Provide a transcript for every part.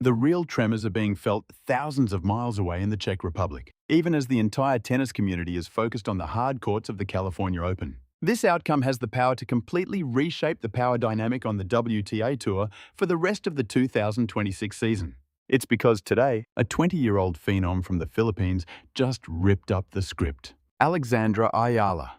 The real tremors are being felt thousands of miles away in the Czech Republic, even as the entire tennis community is focused on the hard courts of the California Open. This outcome has the power to completely reshape the power dynamic on the WTA Tour for the rest of the 2026 season. It's because today, a 20-year-old phenom from the Philippines just ripped up the script. Alexandra Eala.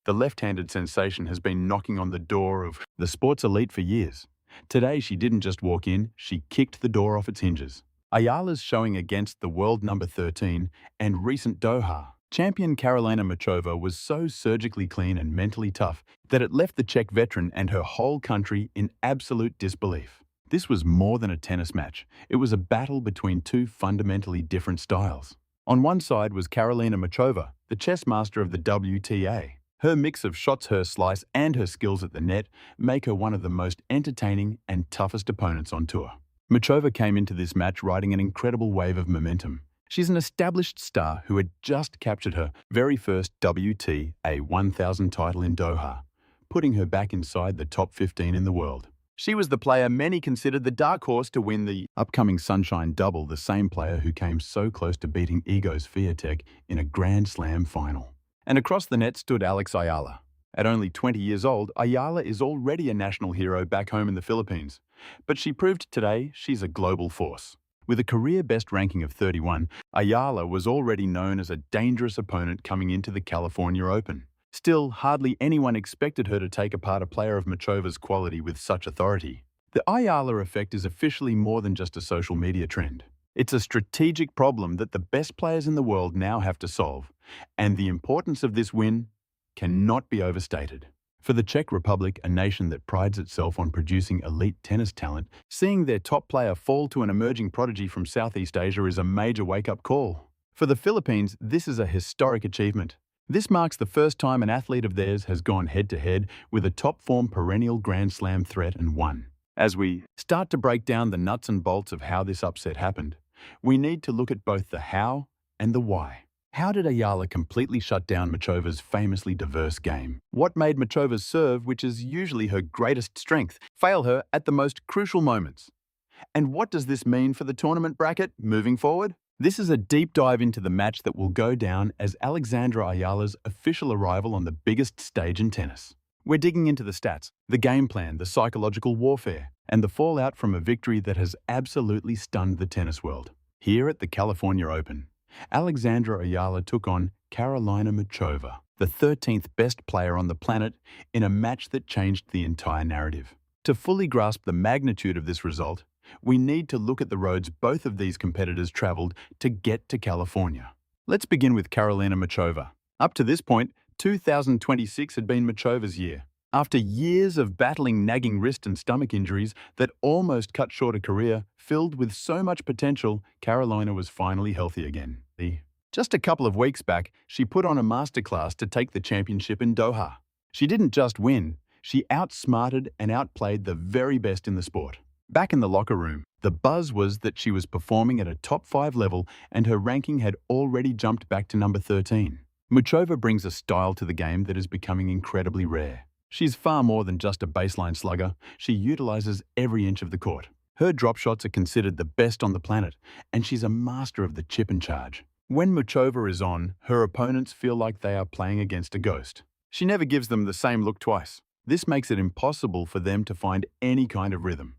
The left-handed sensation has been knocking on the door of the sports elite for years. Today, she didn't just walk in, she kicked the door off its hinges. Eala's showing against the world number 13 and recent Doha champion Karolina Muchova was so surgically clean and mentally tough that it left the Czech veteran and her whole country in absolute disbelief. This was more than a tennis match. It was a battle between two fundamentally different styles. On one side was Karolina Muchova, the chess master of the WTA. Her mix of shots, her slice, and her skills at the net make her one of the most entertaining and toughest opponents on tour. Muchova came into this match riding an incredible wave of momentum. She's an established star who had just captured her very first WTA 1000 title in Doha, putting her back inside the top 15 in the world. She was the player many considered the dark horse to win the upcoming Sunshine Double, the same player who came so close to beating Igor Swiatek in a Grand Slam final. And across the net stood Alex Eala. At only 20 years old, Eala is already a national hero back home in the Philippines. But she proved today she's a global force. With a career best ranking of 31, Eala was already known as a dangerous opponent coming into the California Open. Still, hardly anyone expected her to take apart a player of Muchova's quality with such authority. The Eala effect is officially more than just a social media trend. It's a strategic problem that the best players in the world now have to solve, and the importance of this win cannot be overstated. For the Czech Republic, a nation that prides itself on producing elite tennis talent, seeing their top player fall to an emerging prodigy from Southeast Asia is a major wake-up call. For the Philippines, this is a historic achievement. This marks the first time an athlete of theirs has gone head-to-head with a top-form perennial Grand Slam threat and won. As we start to break down the nuts and bolts of how this upset happened, we need to look at both the how and the why. How did Eala completely shut down Muchova's famously diverse game? What made Muchova's serve, which is usually her greatest strength, fail her at the most crucial moments? And what does this mean for the tournament bracket moving forward? This is a deep dive into the match that will go down as Alexandra Eala's official arrival on the biggest stage in tennis. We're digging into the stats, the game plan, the psychological warfare, and the fallout from a victory that has absolutely stunned the tennis world. Here at the California Open, Alexandra Eala took on Karolina Muchova, the 13th best player on the planet, in a match that changed the entire narrative. To fully grasp the magnitude of this result, we need to look at the roads both of these competitors traveled to get to California. Let's begin with Karolina Muchova. Up to this point, 2026 had been Muchova's year. After years of battling nagging wrist and stomach injuries that almost cut short a career filled with so much potential, Karolina was finally healthy again. Just a couple of weeks back, she put on a masterclass to take the championship in Doha. She didn't just win, she outsmarted and outplayed the very best in the sport. Back in the locker room, the buzz was that she was performing at a top 5 level and her ranking had already jumped back to number 13. Muchova brings a style to the game that is becoming incredibly rare. She's far more than just a baseline slugger. She utilizes every inch of the court. Her drop shots are considered the best on the planet, and she's a master of the chip and charge. When Muchova is on, her opponents feel like they are playing against a ghost. She never gives them the same look twice. This makes it impossible for them to find any kind of rhythm.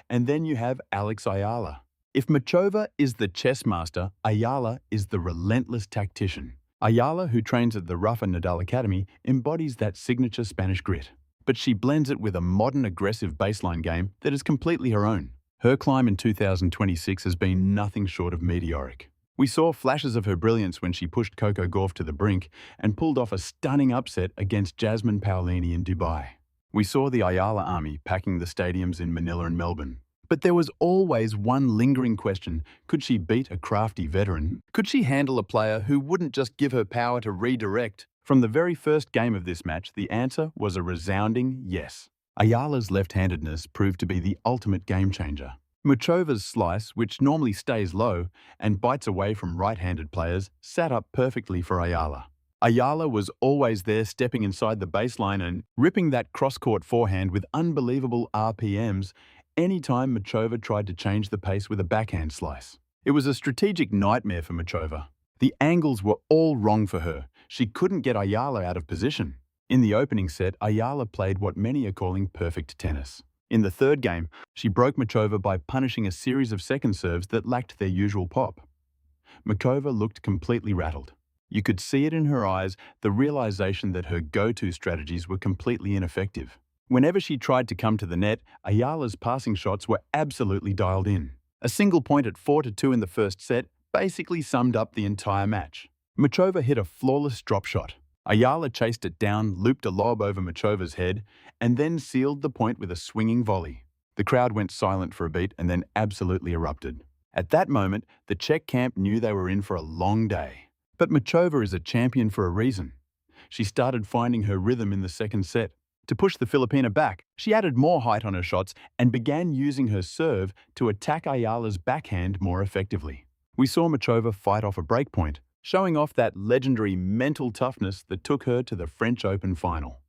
And then you have Alex Eala. If Muchova is the chess master, Eala is the relentless tactician. Eala, who trains at the Rafa Nadal Academy, embodies that signature Spanish grit. But she blends it with a modern, aggressive baseline game that is completely her own. Her climb in 2026 has been nothing short of meteoric. We saw flashes of her brilliance when she pushed Coco Gauff to the brink and pulled off a stunning upset against Jasmine Paolini in Dubai. We saw the Eala army packing the stadiums in Manila and Melbourne. But there was always one lingering question. Could she beat a crafty veteran? Could she handle a player who wouldn't just give her power to redirect? From the very first game of this match, the answer was a resounding yes. Ayala's left-handedness proved to be the ultimate game changer. Muchova's slice, which normally stays low and bites away from right-handed players, sat up perfectly for Eala. Eala was always there, stepping inside the baseline and ripping that cross-court forehand with unbelievable RPMs, any time Muchova tried to change the pace with a backhand slice. It was a strategic nightmare for Muchova. The angles were all wrong for her. She couldn't get Eala out of position. In the opening set, Eala played what many are calling perfect tennis. In the third game, she broke Muchova by punishing a series of second serves that lacked their usual pop. Muchova looked completely rattled. You could see it in her eyes, the realization that her go-to strategies were completely ineffective. Whenever she tried to come to the net, Ayala's passing shots were absolutely dialed in. A single point at 4-2 in the first set basically summed up the entire match. Muchova hit a flawless drop shot. Eala chased it down, looped a lob over Muchova's head, and then sealed the point with a swinging volley. The crowd went silent for a beat and then absolutely erupted. At that moment, the Czech camp knew they were in for a long day. But Muchova is a champion for a reason. She started finding her rhythm in the second set. To push the Filipina back, she added more height on her shots and began using her serve to attack Ayala's backhand more effectively. We saw Muchova fight off a breakpoint, showing off that legendary mental toughness that took her to the French Open final.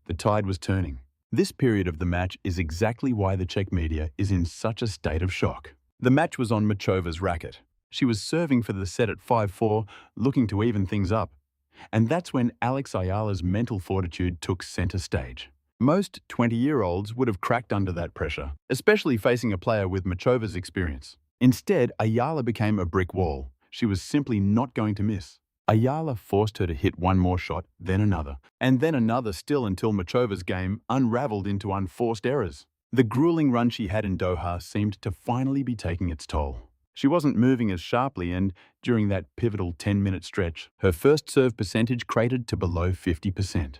The tide was turning. This period of the match is exactly why the Czech media is in such a state of shock. The match was on Muchova's racket. She was serving for the set at 5-4, looking to even things up. And that's when Alex Eala's mental fortitude took center stage. Most 20-year-olds would have cracked under that pressure, especially facing a player with Muchova's experience. Instead, Eala became a brick wall. She was simply not going to miss. Eala forced her to hit one more shot, then another, and then another still until Muchova's game unraveled into unforced errors. The grueling run she had in Doha seemed to finally be taking its toll. She wasn't moving as sharply and, during that pivotal 10-minute stretch, her first serve percentage cratered to below 50%.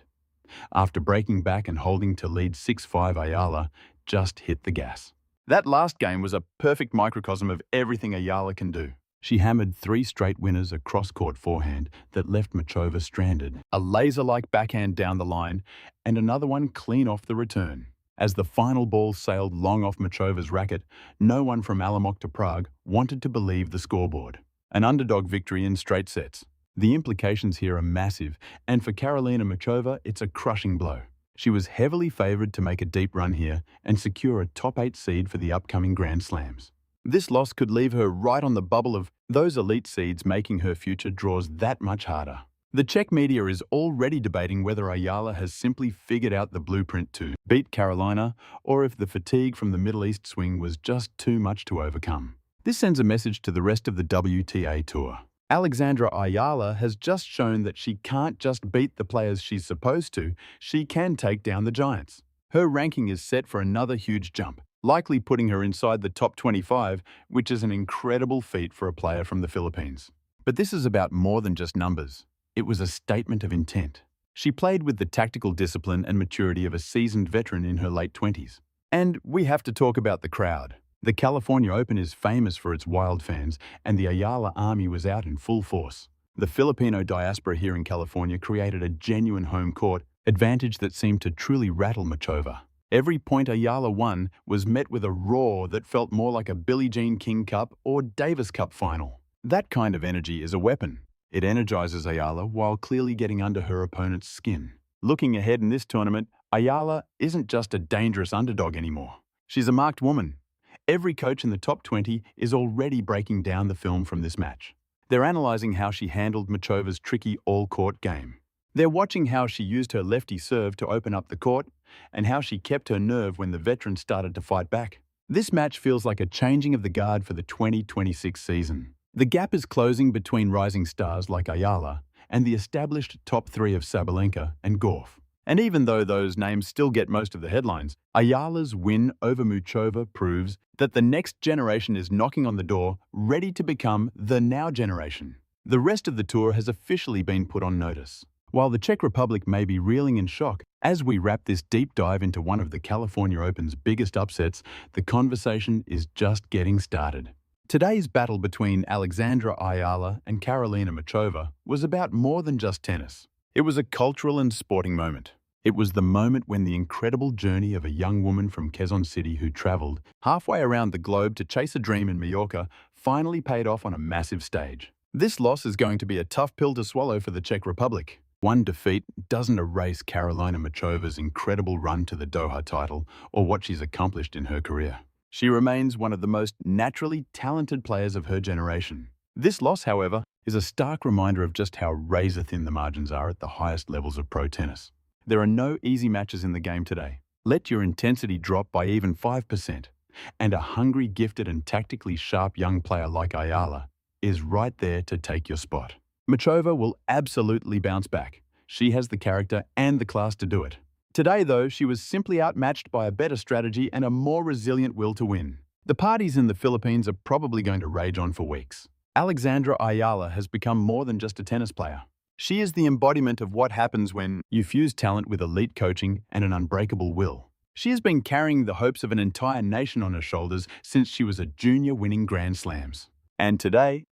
After breaking back and holding to lead 6-5, Eala just hit the gas. That last game was a perfect microcosm of everything Eala can do. She hammered 3 straight winners, a cross-court forehand that left Muchova stranded, a laser-like backhand down the line, and another one clean off the return. As the final ball sailed long off Muchova's racket, no one from Alamok to Prague wanted to believe the scoreboard. An underdog victory in straight sets. The implications here are massive, and for Karolina Muchova, it's a crushing blow. She was heavily favoured to make a deep run here and secure a top 8 seed for the upcoming Grand Slams. This loss could leave her right on the bubble of those elite seeds, making her future draws that much harder. The Czech media is already debating whether Eala has simply figured out the blueprint to beat Karolina, or if the fatigue from the Middle East swing was just too much to overcome. This sends a message to the rest of the WTA Tour. Alexandra Eala has just shown that she can't just beat the players she's supposed to, she can take down the giants. Her ranking is set for another huge jump, likely putting her inside the top 25, which is an incredible feat for a player from the Philippines. But this is about more than just numbers. It was a statement of intent. She played with the tactical discipline and maturity of a seasoned veteran in her late 20s. And we have to talk about the crowd. The California Open is famous for its wild fans, and the Eala army was out in full force. The Filipino diaspora here in California created a genuine home court advantage that seemed to truly rattle Muchova. Every point Eala won was met with a roar that felt more like a Billie Jean King Cup or Davis Cup final. That kind of energy is a weapon. It energizes Eala while clearly getting under her opponent's skin. Looking ahead in this tournament, Eala isn't just a dangerous underdog anymore. She's a marked woman. Every coach in the top 20 is already breaking down the film from this match. They're analyzing how she handled Muchova's tricky all-court game. They're watching how she used her lefty serve to open up the court and how she kept her nerve when the veteran started to fight back. This match feels like a changing of the guard for the 2026 season. The gap is closing between rising stars like Eala and the established top 3 of Sabalenka and Gauff. And even though those names still get most of the headlines, Ayala's win over Muchova proves that the next generation is knocking on the door, ready to become the now generation. The rest of the tour has officially been put on notice. While the Czech Republic may be reeling in shock, as we wrap this deep dive into one of the California Open's biggest upsets, the conversation is just getting started. Today's battle between Alexandra Eala and Karolina Muchova was about more than just tennis. It was a cultural and sporting moment. It was the moment when the incredible journey of a young woman from Quezon City who traveled halfway around the globe to chase a dream in Mallorca finally paid off on a massive stage. This loss is going to be a tough pill to swallow for the Czech Republic. One defeat doesn't erase Karolina Muchova's incredible run to the Doha title or what she's accomplished in her career. She remains one of the most naturally talented players of her generation. This loss, however, is a stark reminder of just how razor-thin the margins are at the highest levels of pro tennis. There are no easy matches in the game today. Let your intensity drop by even 5%, and a hungry, gifted and tactically sharp young player like Eala is right there to take your spot. Muchova will absolutely bounce back. She has the character and the class to do it. Today, though, she was simply outmatched by a better strategy and a more resilient will to win. The parties in the Philippines are probably going to rage on for weeks. Alexandra Eala has become more than just a tennis player. She is the embodiment of what happens when you fuse talent with elite coaching and an unbreakable will. She has been carrying the hopes of an entire nation on her shoulders since she was a junior winning Grand Slams. And today,